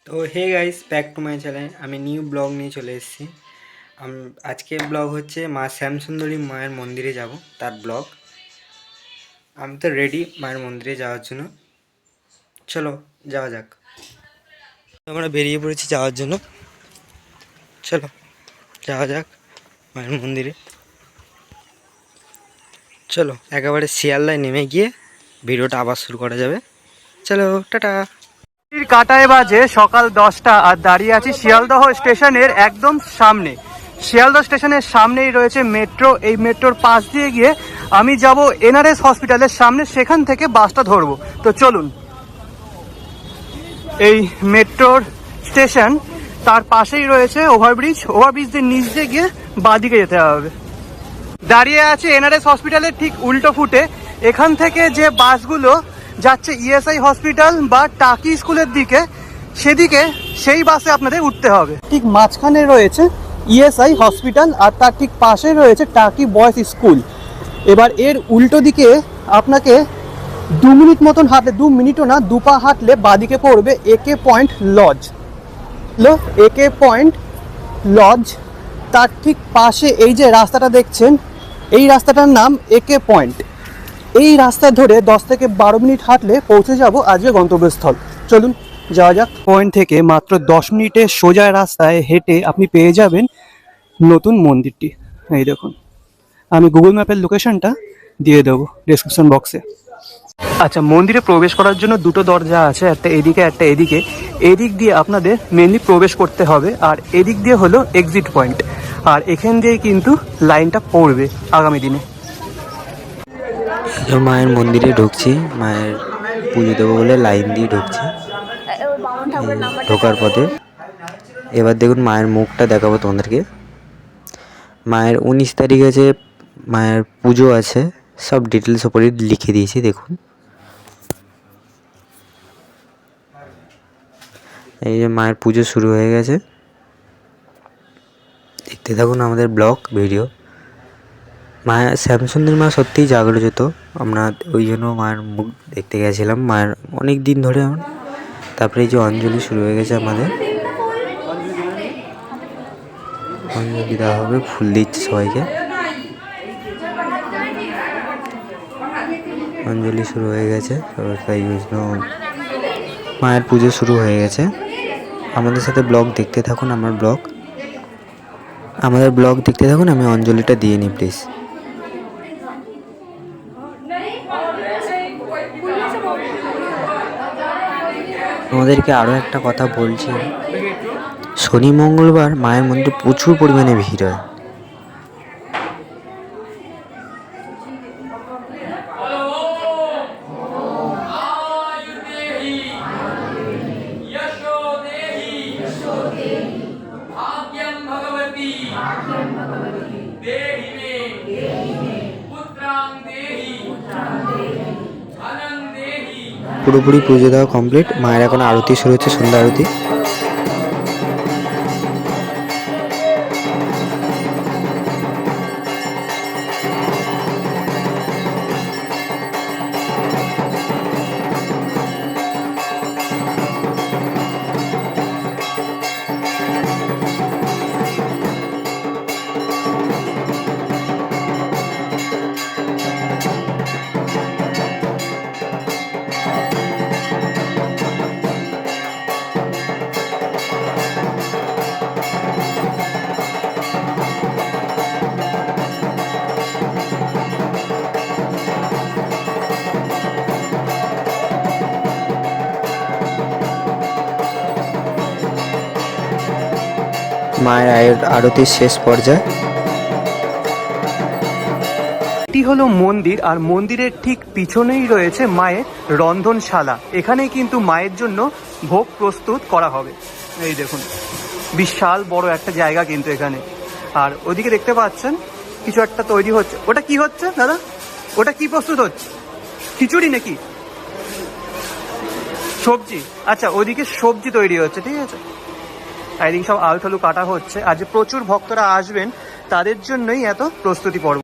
তো hey guys, back to my channel. আমি new blog নিয়ে চলে এসেছি। আজকে ব্লগ হচ্ছে মা শ্যামসুন্দরী মায়ের মন্দিরে যাব, তার ব্লগ। আমি তো রেডি মায়ের মন্দিরে যাওয়ার জন্য। চলো যাওয়া যাক। আমরা বেরিয়ে পড়েছি যাওয়ার জন্য। চলো যাওয়া যাক মায়ের মন্দিরে। চলো একেবারে শিয়ালদায় নেমে গিয়ে ভিডিওটা আবার শুরু করা যাবে। চলো টাটা। কাটায় বাজে সকাল 10টা আর দাঁড়িয়ে আছি শিয়ালদহ স্টেশনের একদম সামনে। শিয়ালদহ স্টেশনের সামনেই রয়েছে মেট্রো। এই মেট্রোর পাশ দিয়ে গিয়ে আমি যাব এনআরএস হসপিটালের সামনে, সেখান থেকে বাসটা ধরবো। তো চলুন, এই মেট্রোর স্টেশন, তার পাশেই রয়েছে ওভারব্রিজ দিয়ে নিচ দিয়ে গিয়ে বাঁদিকে যেতে হবে। দাঁড়িয়ে আছে এনআরএস হসপিটালের ঠিক উল্টো ফুটে। এখান থেকে যে বাসগুলো যাচ্ছে ইএসআই হসপিটাল বা টাকি স্কুলের দিকে, সেদিকে সেই বাসে আপনাদের উঠতে হবে। ঠিক মাঝখানে রয়েছে ইএসআই হসপিটাল আর তার ঠিক পাশে রয়েছে টাকি বয়েজ স্কুল। এবার এর উল্টো দিকে আপনাকে 2 মিনিট মতন হাঁটলে, 2 মিনিটও না, 2 পা হাঁটলে বাঁদিকে পড়বে একে পয়েন্ট লজ। একে পয়েন্ট লজ, তার ঠিক পাশে এই যে রাস্তাটা দেখছেন, এই রাস্তাটার নাম একে পয়েন্ট। এই রাস্তা ধরে 10 থেকে 12 মিনিট হাঁটলে পৌঁছে যাব আজকে গন্তব্যস্থল। চলুন যাওয়া যাক। পয়েন্ট থেকে মাত্র 10 মিনিটের সোজা রাস্তায় হেঁটে আপনি পেয়ে যাবেন নতুন মন্দিরটি। এই দেখুন, আমি গুগল ম্যাপের লোকেশনটা দিয়ে দেবো ডেসক্রিপশন বক্সে। আচ্ছা, মন্দিরে প্রবেশ করার জন্য দুটো দরজা আছে, একটা এদিকে একটা এদিকে। এদিক দিয়ে আপনাদের মেনলি প্রবেশ করতে হবে, আর এদিক দিয়ে হলো এক্সিট পয়েন্ট। আর এখান দিয়েই কিন্তু লাইনটা পড়বে আগামী দিনে। মায়ের মন্দিরে ঢুকছি, মায়ের পুজো দেবো বলে লাইন দিয়ে ঢুকছি। ঢোকার পথে এবার দেখুন মায়ের মুখটা দেখাবো তোমাদেরকে। মায়ের 19 তারিখ আছে, মায়ের পুজো আছে, সব ডিটেলস ওপরে লিখে দিয়েছি। দেখুন এই যে মায়ের পুজো শুরু হয়ে গেছে। দেখতে থাকুন আমাদের ব্লগ ভিডিও। মায়ের শ্যামসুন্দরী মা সত্যিই জাগ্রত। আমরা ওই জন্য মায়ের মুখ দেখতে গেছিলাম, মায়ের অনেক দিন ধরে। তারপরে এই যে অঞ্জলি শুরু হয়ে গেছে আমাদের। অঞ্জলি দেওয়া হবে, ফুল দিচ্ছে সবাইকে। অঞ্জলি শুরু হয়ে গেছে, তাই জন্য মায়ের পুজো শুরু হয়ে গেছে। আমাদের সাথে ব্লগ দেখতে থাকুন, আমাদের ব্লগ দেখতে থাকুন। আমি অঞ্জলিটা দিয়ে নিই প্লিজ। আমাদেরকে আরও একটা কথা বলছি, শনি মঙ্গলবার মায়ের মন্দিরে প্রচুর পরিমাণে ভিড় হয়। পুরোপুরি পুজো দেওয়া কমপ্লিট। মায়ের এখন আরতি শুরু হচ্ছে, সন্ধ্যা আরতি। মায়ের আরতির শেষ পর্যায়ে। এটি হলো মন্দির, আর মন্দিরের ঠিক পিছনেই রয়েছে মায়ের রন্ধনশালা। এখানেই কিন্তু মায়ের জন্য ভোগ প্রস্তুত করা হবে। এই দেখুন, বিশাল বড় একটা জায়গা কিন্তু এখানে। আর ওদিকে দেখতে পাচ্ছেন কিছু একটা তৈরি হচ্ছে। ওটা কি হচ্ছে দাদা? ওটা কি প্রস্তুত হচ্ছে? খিচুড়ি নাকি সবজি? আচ্ছা, ওদিকে সবজি তৈরি হচ্ছে, ঠিক আছে। এদিকে সব আলু টালু কাটা হচ্ছে। আজ প্রচুর ভক্তরা আসবেন, তাদের জন্যই এত প্রস্তুতি পর্ব।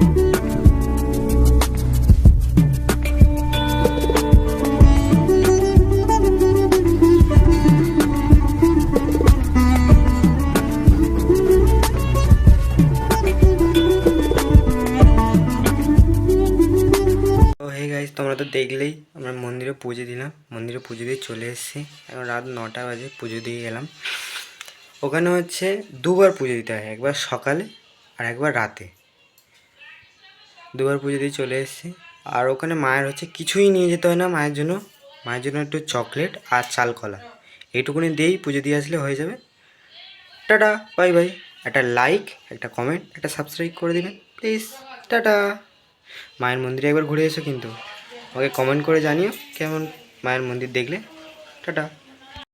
দেখলেই আমরা মন্দিরে পুজো দিলাম, মন্দিরে পুজো দিয়ে চলে এসেছি। এখন রাত 9টা বাজে, পুজো দিয়ে গেলাম। ওখানে হচ্ছে দুবার পুজো দিতে হয়, একবার সকালে আর একবার রাতে। দুবার পুজো দিয়ে চলে এসেছি। আর ওখানে মায়ের হচ্ছে কিছুই নিয়ে যেতে হয় না মায়ের জন্য। মায়ের জন্য একটু চকলেট আর চাল কলা এইটুকুনি দিয়েই পুজো দিয়ে আসলে হয়ে যাবে। Tata, bye bye. একটা লাইক, একটা কমেন্ট, একটা সাবস্ক্রাইব করে দিবেন প্লিজ। টাটা। মায়ের মন্দিরে একবার ঘুরে এসো কিন্তু, আমাকে কমেন্ট করে জানিও কেমন মায়ের মন্দির দেখলে। টাটা।